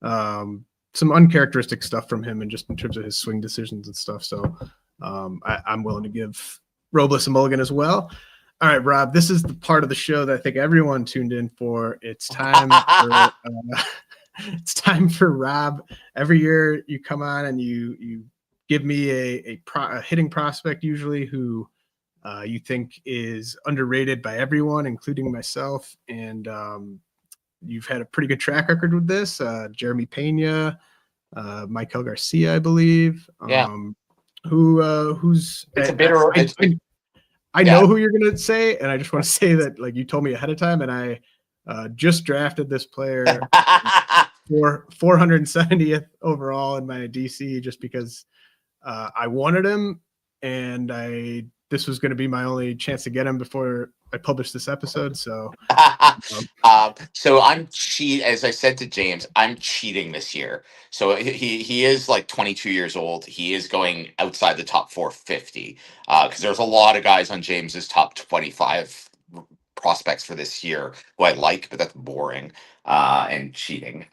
some uncharacteristic stuff from him, and just in terms of his swing decisions and stuff. So, I'm willing to give Robles a mulligan as well. All right, Rob, this is the part of the show that I think everyone tuned in for. It's time for it's time for Rob. Every year you come on and you give me a hitting prospect, usually who you think is underrated by everyone, including myself. And you've had a pretty good track record with this. Jeremy Pena, Michael Garcia, I believe. Yeah. Who's It's a bit early. I know who you're going to say, and I just want to say that like you told me ahead of time, and I just drafted this player for 470th overall in my DC just because I wanted him, and this was going to be my only chance to get him before I published this episode. So, so I'm as I said to James, I'm cheating this year. So he is like 22 years old. He is going outside the top 450 because there's a lot of guys on James's top 25 prospects for this year who I like, but that's boring and cheating.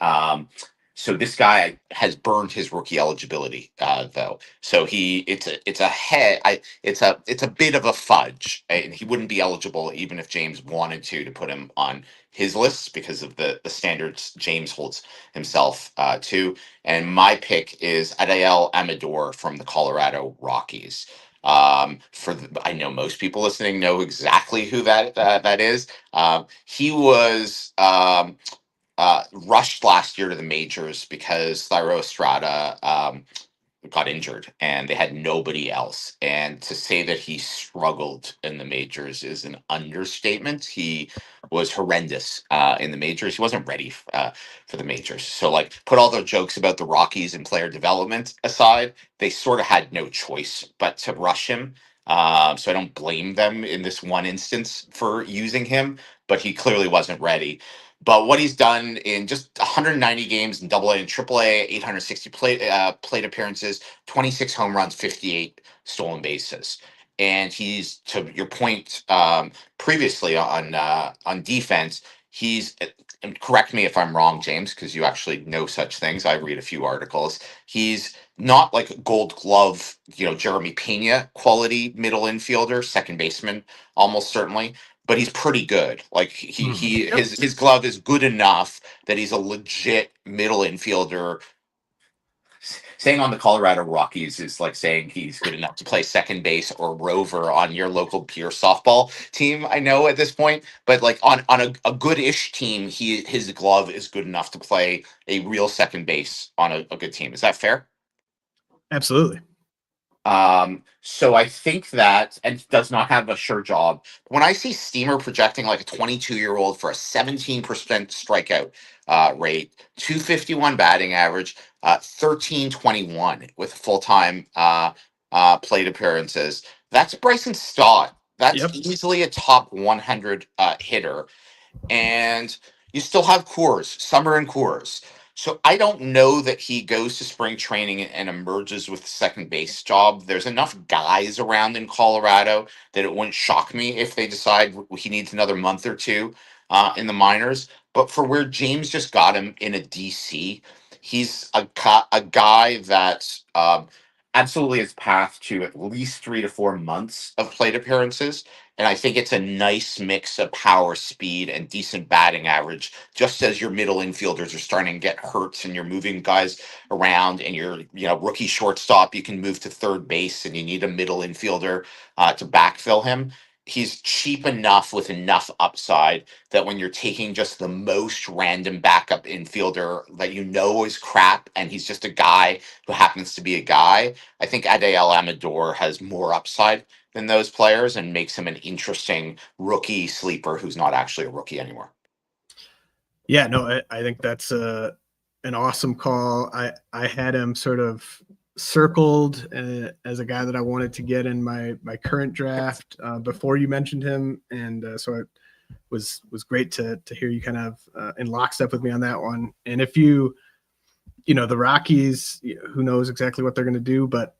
So this guy has burned his rookie eligibility, though. So it's a bit of a fudge, and he wouldn't be eligible even if James wanted to put him on his list because of the standards James holds himself to. And my pick is Adael Amador from the Colorado Rockies. I know most people listening know exactly who that is. He was rushed last year to the majors because Thairo Estrada got injured and they had nobody else. And to say that he struggled in the majors is an understatement. He was horrendous in the majors. He wasn't ready for the majors. So, like, put all the jokes about the Rockies and player development aside, they sort of had no choice but to rush him. So I don't blame them in this one instance for using him, but he clearly wasn't ready. But what he's done in just 190 games in Double A and Triple A, 860 plate appearances, 26 home runs, 58 stolen bases, and he's, to your point previously on defense. And correct me if I'm wrong, James, because you actually know such things. I read a few articles. He's not like Gold Glove, Jeremy Pena quality middle infielder, second baseman, almost certainly, but he's pretty good. Like his glove is good enough that he's a legit middle infielder. Saying on the Colorado Rockies is like saying he's good enough to play second base or rover on your local peer softball team. I know at this point, but like on a good-ish team, his glove is good enough to play a real second base on a good team. Is that fair? Absolutely. So I think that, and does not have a sure job. When I see Steamer projecting like a 22-year-old for a 17% strikeout rate, 251 batting average, 1321 with full-time plate appearances, that's Bryson Stott. That's easily a top 100 hitter. And you still have Coors, Summer and Coors. So I don't know that he goes to spring training and emerges with the second base job. There's enough guys around in Colorado that it wouldn't shock me if they decide he needs another month or two in the minors. But for where James just got him in a DC, he's a guy that absolutely has path to at least 3 to 4 months of plate appearances. And I think it's a nice mix of power, speed, and decent batting average, just as your middle infielders are starting to get hurt and you're moving guys around and your rookie shortstop, you can move to third base and you need a middle infielder to backfill him. he's cheap enough with enough upside that when you're taking just the most random backup infielder that you know is crap and he's just a guy who happens to be a guy, I think Adell Amador has more upside than those players and makes him an interesting rookie sleeper who's not actually a rookie anymore. Yeah, no, I think that's an awesome call. I had him sort of circled as a guy that I wanted to get in my current draft before you mentioned him, and so it was great to hear you kind of in lockstep with me on that one. And if you the Rockies, who knows exactly what they're going to do, but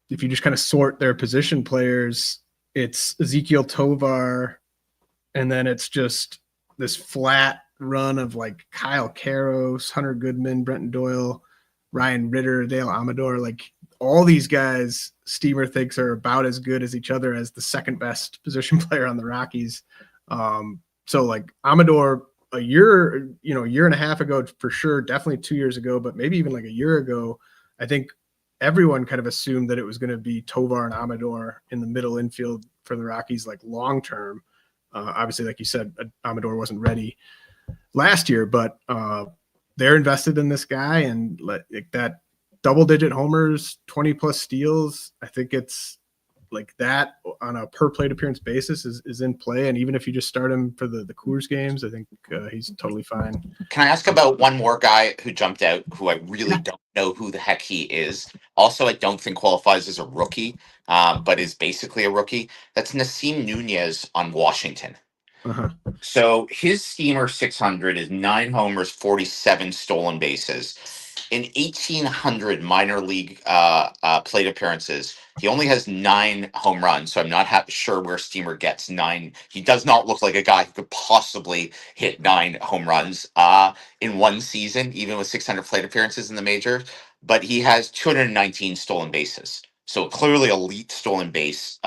if you just kind of sort their position players, it's Ezekiel Tovar, and then it's just this flat run of like Kyle Karros, Hunter Goodman, Brenton Doyle, Ryan Ritter, Dale Amador. Like all these guys, Steamer thinks are about as good as each other as the second best position player on the Rockies. So like Amador a year and a half ago for sure, definitely 2 years ago, but maybe even like a year ago, I think everyone kind of assumed that it was going to be Tovar and Amador in the middle infield for the Rockies, like long term. Obviously, like you said, Amador wasn't ready last year, but they're invested in this guy, and like that double-digit homers, 20-plus steals. I think it's like that on a per plate appearance basis is in play. And even if you just start him for the Coors games, I think he's totally fine. Can I ask about one more guy who jumped out who I really don't know who the heck he is? Also, I don't think qualifies as a rookie, but is basically a rookie. That's Nasim Nunez on Washington. Uh-huh. So his Steamer 600 is 9 homers, 47 stolen bases. In 1,800 minor league plate appearances, he only has 9 home runs. So I'm not sure where Steamer gets 9. He does not look like a guy who could possibly hit 9 home runs in one season, even with 600 plate appearances in the majors. But he has 219 stolen bases. So clearly elite stolen base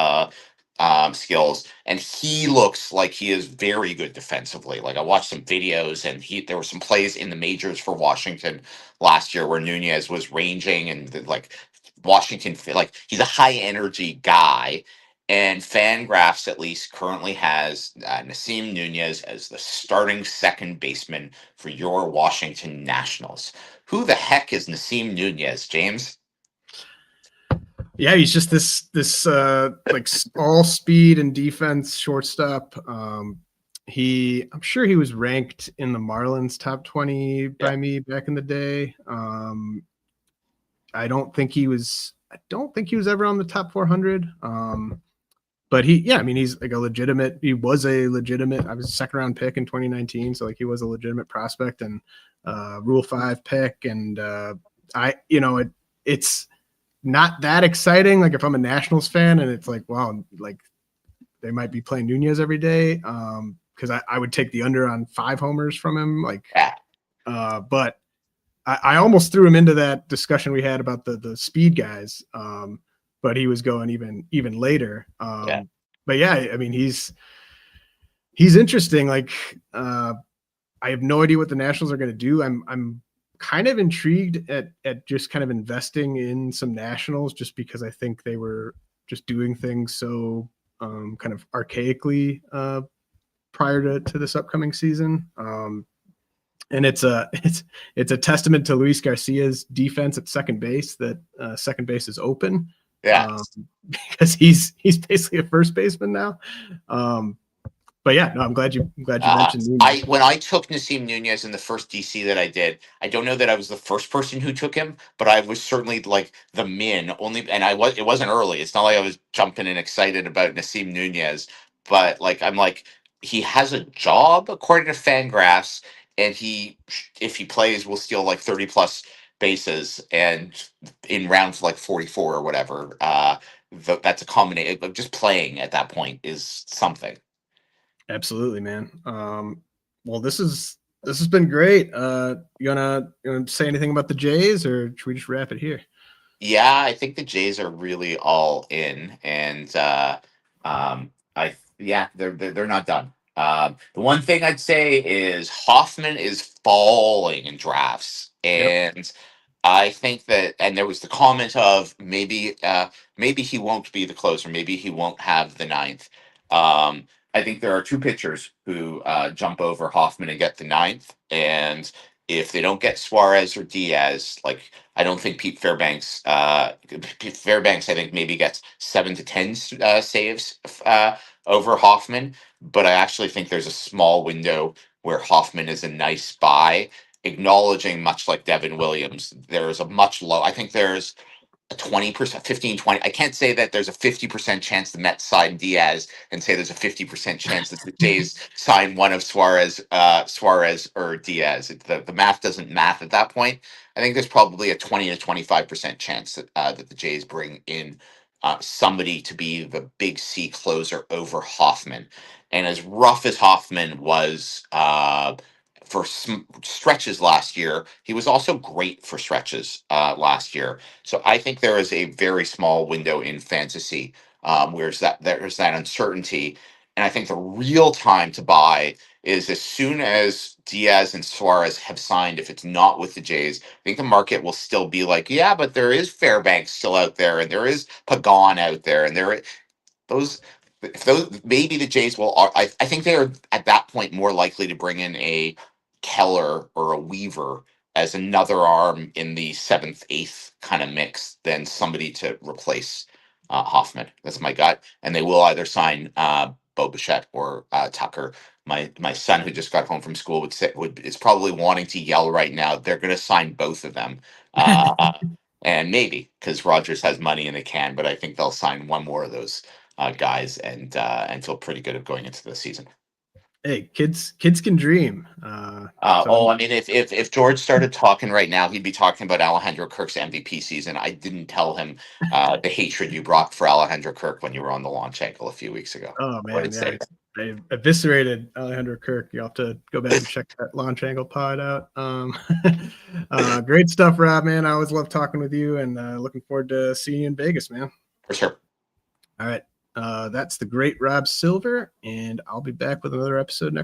skills, and he looks like he is very good defensively. Like I watched some videos, and there were some plays in the majors for Washington last year where Nunez was ranging, and like Washington, like he's a high energy guy. And Fangraphs at least currently has Nasim Nunez as the starting second baseman for your Washington Nationals. Who the heck is Nasim Nunez, James? Yeah, he's just this like all speed and defense shortstop. I'm sure he was ranked in the Marlins top 20 by me back in the day. I don't think he was ever on the top 400. But he's like he was a legitimate, I was a second round pick in 2019. So like he was a legitimate prospect and Rule 5 pick. And it's not that exciting. Like if I'm a Nationals fan and it's like, wow, like they might be playing Nunez every day. Cause I would take the under on 5 homers from him. Like, but I almost threw him into that discussion we had about the speed guys. But he was going even later. But yeah, I mean, he's interesting. Like, I have no idea what the Nationals are going to do. I'm kind of intrigued at just kind of investing in some Nationals just because I think they were just doing things so kind of archaically prior to this upcoming season. And it's a testament to Luis Garcia's defense at second base that second base is open. Because he's basically a first baseman now. But yeah, no, I'm glad you mentioned Nunez. When I took Nasim Nunez in the first DC that I did, I don't know that I was the first person who took him, but I was certainly like the min only, and it wasn't early. It's not like I was jumping and excited about Nasim Nunez, but like I'm like he has a job according to Fangraphs, and if he plays will steal like 30 plus bases and in rounds like 44 or whatever. That's a combination of just playing at that point is something. Absolutely, man. Well, this has been great. You wanna say anything about the Jays, or should we just wrap it here? Yeah, I think the Jays are really all in, and they're not done. The one thing I'd say is Hoffman is falling in drafts, and I think that, and there was the comment of maybe he won't be the closer, maybe he won't have the ninth. I think there are two pitchers who jump over Hoffman and get the ninth. And if they don't get Suarez or Diaz, like I don't think Pete Fairbanks, I think maybe gets 7 to 10 saves over Hoffman. But I actually think there's a small window where Hoffman is a nice buy, acknowledging much like Devin Williams, there's a much low. I think there's a 20%, 15, 20. I can't say that there's a 50% chance the Mets sign Diaz and say there's a 50% chance that the Jays sign one of Suarez or Diaz. The math doesn't math at that point. I think there's probably a 20 to 25% chance that the Jays bring in somebody to be the big C closer over Hoffman. And as rough as Hoffman was for stretches last year, he was also great for stretches last year. So I think there is a very small window in fantasy where there's that uncertainty, and I think the real time to buy is as soon as Diaz and Suarez have signed. If it's not with the Jays, I think the market will still be like, yeah, but there is Fairbanks still out there, and there is Pagan out there, and those. If those maybe the Jays will. I think they are at that point more likely to bring in a Keller or a Weaver as another arm in the seventh, eighth kind of mix than somebody to replace Hoffman. That's my gut. And they will either sign Bo Bichette or Tucker. My son, who just got home from school, is probably wanting to yell right now. They're going to sign both of them, and maybe because Rogers has money and they can. But I think they'll sign one more of those guys and feel pretty good of going into the season. Hey, kids can dream. I mean, if George started talking right now, he'd be talking about Alejandro Kirk's MVP season. I didn't tell him the hatred you brought for Alejandro Kirk when you were on the launch ankle a few weeks ago. Oh What man, did yeah, say? I eviscerated Alejandro Kirk. You'll have to go back and check that launch angle pod out. Great stuff, Rob, man. I always love talking with you, and looking forward to seeing you in Vegas, man. For sure. All right. That's the great Rob Silver, and I'll be back with another episode next